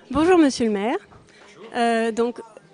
Bonjour Monsieur le maire.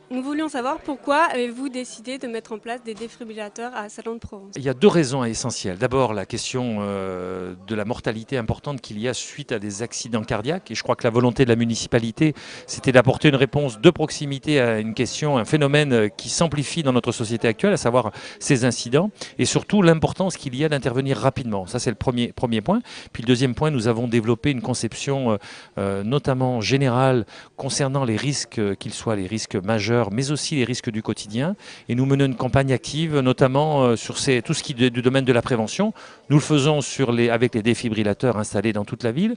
Nous voulions savoir pourquoi avez-vous décidé de mettre en place des défibrillateurs à Salon de Provence? Il y a deux raisons essentielles. D'abord, la question de la mortalité importante qu'il y a suite à des accidents cardiaques. Et je crois que la volonté de la municipalité, c'était d'apporter une réponse de proximité à une question, un phénomène qui s'amplifie dans notre société actuelle, à savoir ces incidents. Et surtout, l'importance qu'il y a d'intervenir rapidement. Ça, c'est le premier point. Puis le deuxième point, nous avons développé une conception notamment générale concernant les risques, qu'ils soient les risques majeurs, mais aussi les risques du quotidien. Et nous menons une campagne active, notamment sur tout ce qui est du domaine de la prévention. Nous le faisons avec les défibrillateurs installés dans toute la ville,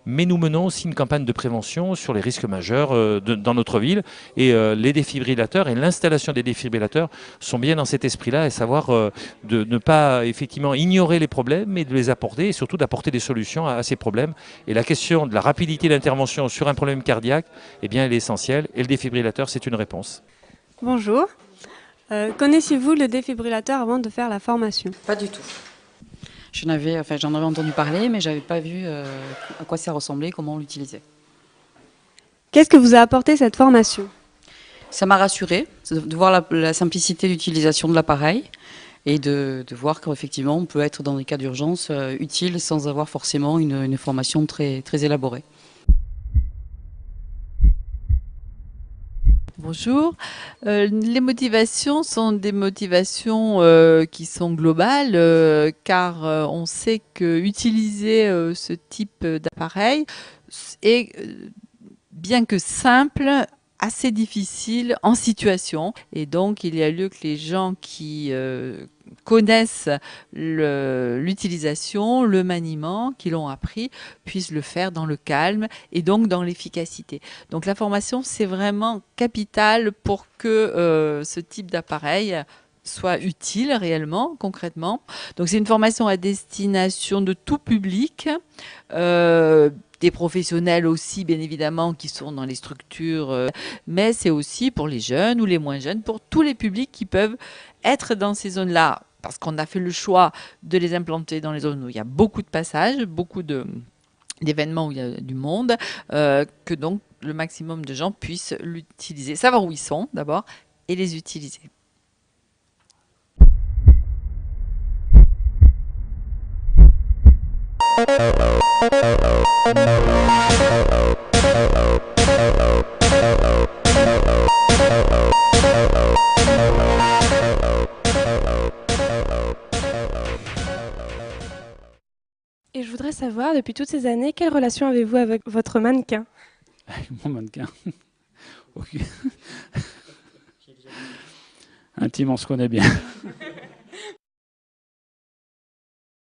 mais nous menons aussi une campagne de prévention sur les risques majeurs dans notre ville. Et les défibrillateurs et l'installation des défibrillateurs sont bien dans cet esprit-là, à savoir de ne pas effectivement ignorer les problèmes, mais de les apporter et surtout d'apporter des solutions à ces problèmes. Et la question de la rapidité d'intervention sur un problème cardiaque, eh bien, elle est essentielle. Et le défibrillateur, c'est une réponse. Bonjour. Connaissiez-vous le défibrillateur avant de faire la formation? Pas du tout. J'en avais entendu parler, mais je n'avais pas vu à quoi ça ressemblait, comment on l'utilisait. Qu'est-ce que vous a apporté cette formation? Ça m'a rassurée de voir la simplicité d'utilisation de l'appareil et de voir qu'effectivement on peut être dans des cas d'urgence utile sans avoir forcément une formation très, très élaborée. Bonjour. Les motivations sont des motivations qui sont globales car on sait que utiliser ce type d'appareil est, bien que simple, assez difficile en situation. Et donc, il y a lieu que les gens qui connaissent l'utilisation, le maniement, qui l'ont appris, puissent le faire dans le calme et donc dans l'efficacité. Donc la formation, c'est vraiment capital pour que ce type d'appareil soit utile réellement, concrètement. Donc c'est une formation à destination de tout public, des professionnels aussi, bien évidemment, qui sont dans les structures, mais c'est aussi pour les jeunes ou les moins jeunes, pour tous les publics qui peuvent être dans ces zones-là, parce qu'on a fait le choix de les implanter dans les zones où il y a beaucoup de passages, beaucoup d'événements où il y a du monde, que donc le maximum de gens puissent l'utiliser, savoir où ils sont d'abord, et les utiliser. Et je voudrais savoir, depuis toutes ces années, quelle relation avez-vous avec votre mannequin? Avec mon mannequin. Ok. Intime, on se connaît bien.